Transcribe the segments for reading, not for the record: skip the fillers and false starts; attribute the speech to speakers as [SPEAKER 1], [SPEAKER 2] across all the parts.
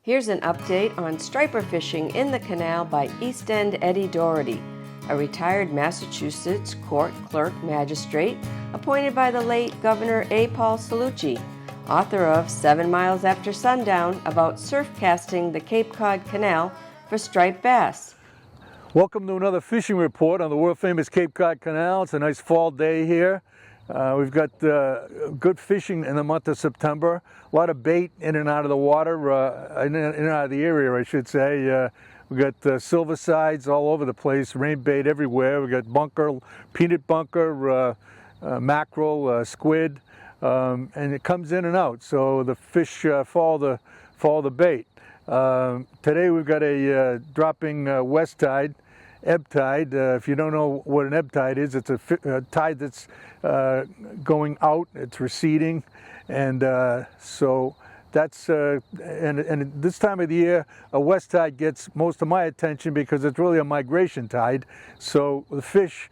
[SPEAKER 1] Here's an update on striper fishing in the canal by End Eddie Doherty, a retired Massachusetts court clerk magistrate appointed by the late Governor A. Paul Cellucci, author of 7 Miles After Sundown about surf casting the Cape Cod Canal for striped bass.
[SPEAKER 2] Welcome to another fishing report on the world-famous Cape Cod Canal. It's a nice fall day here. We've got good fishing in the month of September. A lot of bait in and out of the water, in and out of the area, I should say. We got silver sides all over the place, rain bait everywhere. We got bunker, peanut bunker, mackerel, squid, and it comes in and out. So the fish follow the bait. Today we've got a dropping west tide. Ebb tide. If you don't know what an ebb tide is, it's a tide that's going out, it's receding, and so that's and this time of the year a west tide gets most of my attention because it's really a migration tide. So the fish,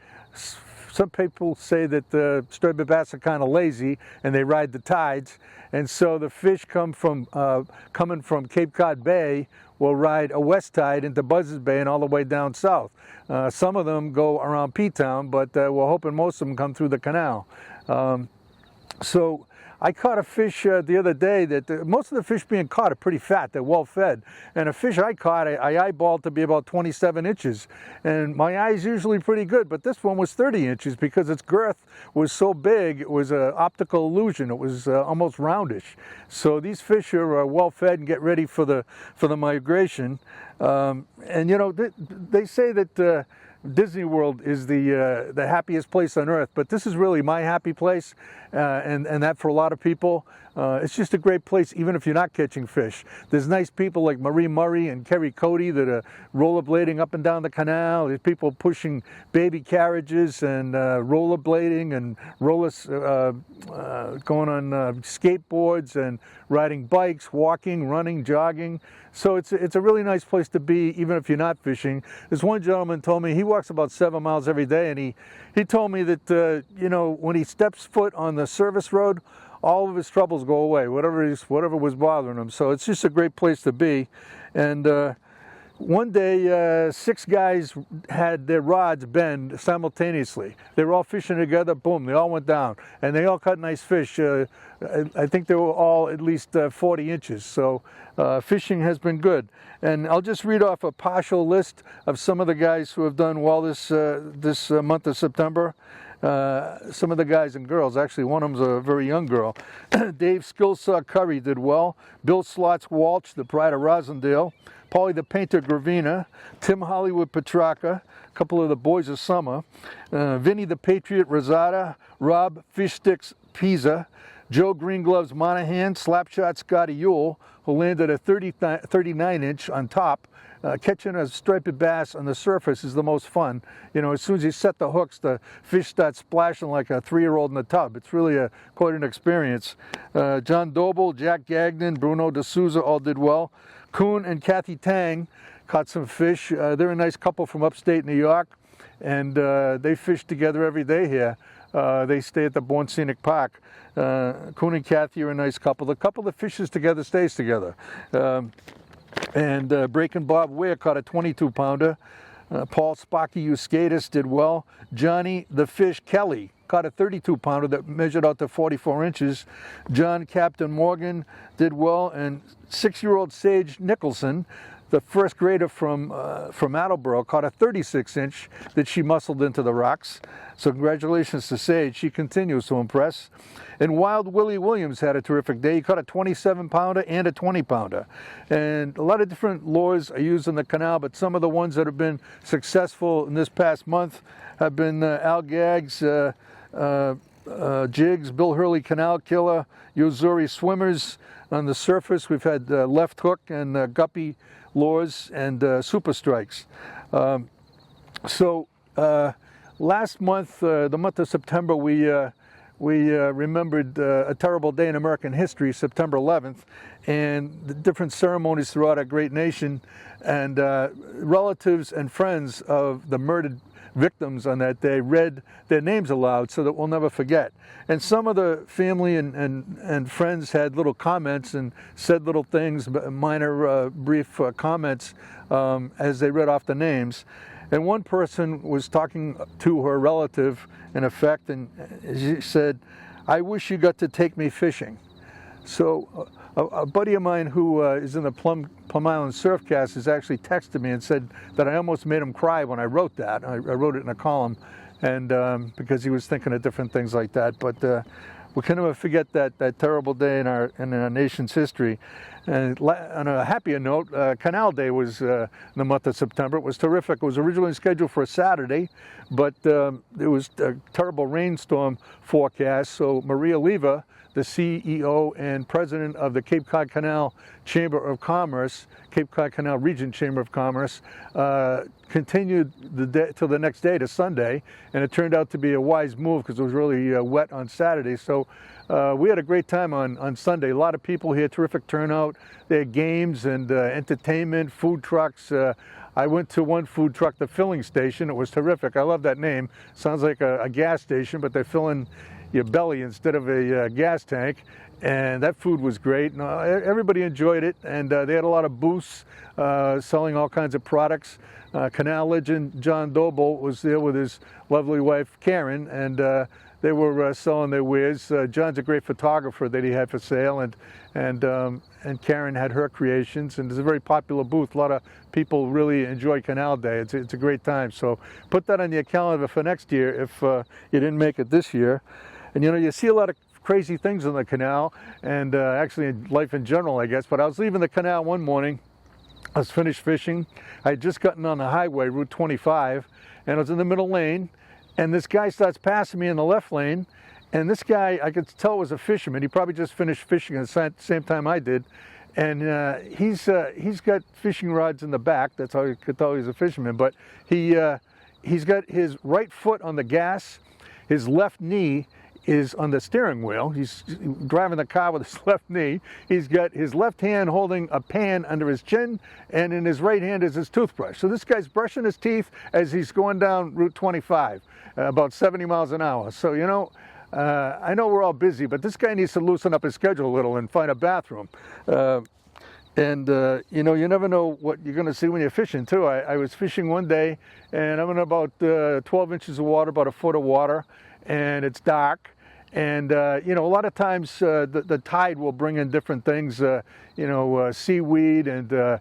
[SPEAKER 2] some people say that the striped bass are kind of lazy and they ride the tides, and so the fish coming from Cape Cod Bay will ride a west tide into Buzzards Bay and all the way down south. Some of them go around P-Town, but we're hoping most of them come through the canal. So I caught a fish the other day that most of the fish being caught are pretty fat, they're well fed. And a fish I caught, I eyeballed to be about 27 inches. And my eye's usually pretty good, but this one was 30 inches because its girth was so big, it was an optical illusion. It was almost roundish. So these fish are well fed and get ready for the migration. And you know, they say that Disney World is the happiest place on earth, but this is really my happy place, and that for a lot of people. It's just a great place even if you're not catching fish. There's nice people like Marie Murray and Kerry Cody that are rollerblading up and down the canal. There's people pushing baby carriages and rollerblading and going on skateboards and riding bikes, walking, running, jogging. So it's a really nice place to be even if you're not fishing. This one gentleman told me he walks about 7 miles every day, and he told me that you know, when he steps foot on the service road, all of his troubles go away, whatever was bothering him. So it's just a great place to be. And one day, 6 guys had their rods bend simultaneously. They were all fishing together, boom, they all went down. And they all caught nice fish. I think they were all at least 40 inches. So fishing has been good. And I'll just read off a partial list of some of the guys who have done well this month of September. Some of the guys and girls, actually one of them's a very young girl. Dave Skillsaw Curry did well. Bill Slots Walsh, the pride of Rosendale. Paulie the Painter Gravina. Tim Hollywood Petrarca, a couple of the boys of summer. Vinny the Patriot Rosada. Rob Fishsticks Pisa. Joe Greengloves Monahan. Slapshot Scotty Yule, who landed a 39-inch on top. Catching a striped bass on the surface is the most fun. You know, as soon as you set the hooks, the fish start splashing like a 3-year-old in the tub. It's really quite an experience. John Doble, Jack Gagnon, Bruno D'Souza all did well. Kuhn and Kathy Tang caught some fish. They're a nice couple from upstate New York, and they fish together every day here. They stay at the Bourne Scenic Park. Kuhn and Kathy are a nice couple. The couple that fishes together stays together. And Breaking Bob Ware caught a 22-pounder. Paul Sparky Euskatis did well. Johnny the Fish Kelly caught a 32-pounder that measured out to 44 inches. John Captain Morgan did well. And 6-year-old Sage Nicholson, the first grader from Attleboro, caught a 36-inch that she muscled into the rocks. So congratulations to Sage. She continues to impress. And Wild Willie Williams had a terrific day. He caught a 27-pounder and a 20-pounder. And a lot of different lures are used in the canal, but some of the ones that have been successful in this past month have been Al Gagg's jigs, Bill Hurley Canal Killer, Yozuri Swimmers. On the surface, we've had Left Hook and Guppy lures and Super Strikes. Last month, the month of September, we remembered a terrible day in American history, September 11th, and the different ceremonies throughout our great nation, and relatives and friends of the murdered victims on that day read their names aloud so that we'll never forget. And some of the family and friends had little comments and said little things, minor brief comments as they read off the names. And one person was talking to her relative, in effect, and she said, "I wish you got to take me fishing." So a buddy of mine who is in the Plum Island Surfcast has actually texted me and said that I almost made him cry when I wrote that. I wrote it in a column, and because he was thinking of different things like that. But we can never forget that terrible day in our nation's history. And on a happier note, Canal Day was in the month of September. It was terrific. It was originally scheduled for a Saturday, but it was a terrible rainstorm forecast. So Maria Leva, the CEO and president of the Cape Cod Canal Chamber of Commerce, Cape Cod Canal Region Chamber of Commerce, continued the day till the next day, to Sunday, and it turned out to be a wise move because it was really wet on Saturday. So we had a great time on Sunday. A lot of people here, terrific turnout. They had games and entertainment, food trucks. I went to one food truck, the filling station. It was terrific. I love that name. Sounds like a gas station, but they're filling your belly instead of a gas tank, and that food was great. And, everybody enjoyed it, and they had a lot of booths selling all kinds of products. Canal legend John Doble was there with his lovely wife Karen, and they were selling their wares. John's a great photographer that he had for sale, and Karen had her creations, and it's a very popular booth. A lot of people really enjoy Canal Day. It's a great time. So put that on your calendar for next year if you didn't make it this year. And you know, you see a lot of crazy things on the canal, and actually in life in general, I guess. But I was leaving the canal one morning. I was finished fishing. I had just gotten on the highway, Route 25, and I was in the middle lane, and this guy starts passing me in the left lane. And this guy, I could tell was a fisherman. He probably just finished fishing at the same time I did. And he's got fishing rods in the back. That's how you could tell he's a fisherman. But he's got his right foot on the gas. His left knee is on the steering wheel. He's driving the car with his left knee. He's got his left hand holding a pan under his chin, and in his right hand is his toothbrush. So this guy's brushing his teeth as he's going down Route 25, about 70 miles an hour. So, you know, I know we're all busy, but this guy needs to loosen up his schedule a little and find a bathroom. You know, you never know what you're going to see when you're fishing, too. I was fishing one day, and I'm in about 12 inches of water, about a foot of water, and it's dark. And, you know, a lot of times the tide will bring in different things, you know, seaweed and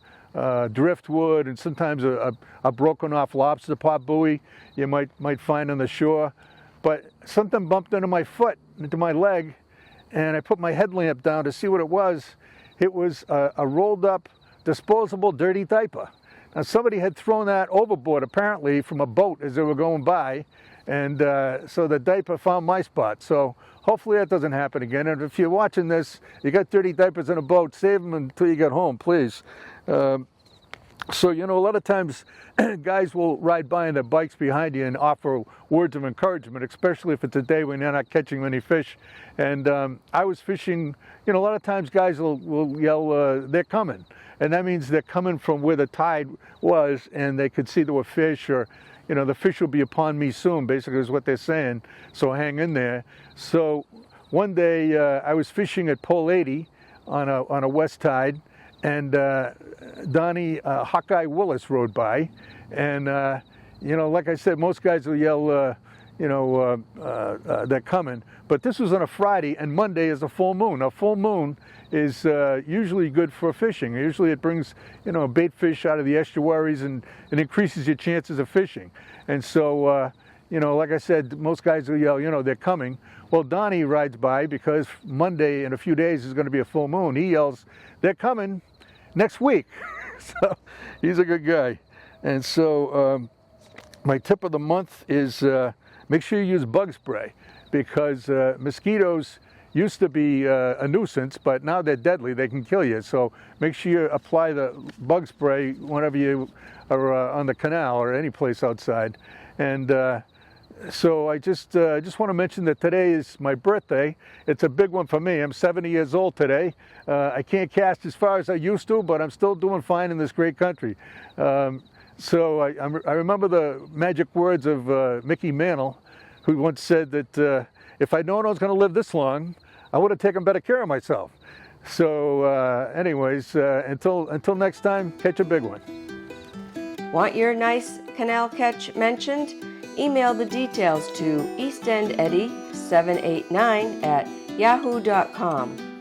[SPEAKER 2] driftwood, and sometimes a broken off lobster pot buoy you might find on the shore. But something bumped into my foot, into my leg, and I put my headlamp down to see what it was. It was a rolled up disposable dirty diaper. Now somebody had thrown that overboard apparently from a boat as they were going by, and so the diaper found my spot. So hopefully that doesn't happen again. And if you're watching this, you got dirty diapers in a boat, save them until you get home, please. So, you know, a lot of times guys will ride by on their bikes behind you and offer words of encouragement, especially if it's a day when you're not catching many fish. And I was fishing, you know, a lot of times guys will yell, they're coming. And that means they're coming from where the tide was, and they could see there were fish, or, you know, the fish will be upon me soon, basically is what they're saying. So hang in there. So one day I was fishing at Pole 80 on a west tide, and Donnie Hawkeye Willis rode by, and you know, like I said, most guys will yell, you know, they're coming. But this was on a Friday, and Monday is a full moon. Now, full moon is usually good for fishing. Usually it brings, you know, bait fish out of the estuaries, and it increases your chances of fishing. And so, you know, like I said, most guys will yell, you know, they're coming. Well, Donnie rides by because Monday in a few days is going to be a full moon. He yells, they're coming next week. So he's a good guy. And so my tip of the month is make sure you use bug spray, because mosquitoes used to be a nuisance, but now they're deadly. They can kill you. So make sure you apply the bug spray whenever you are on the canal or any place outside. And so I just want to mention that today is my birthday. It's a big one for me. I'm 70 years old today. I can't cast as far as I used to, but I'm still doing fine in this great country. So I remember the magic words of Mickey Mantle, who once said that if I'd known I was going to live this long, I would have taken better care of myself. So anyways, until next time, catch a big one.
[SPEAKER 1] Want your nice canal catch mentioned? Email the details to eastendeddie789@yahoo.com.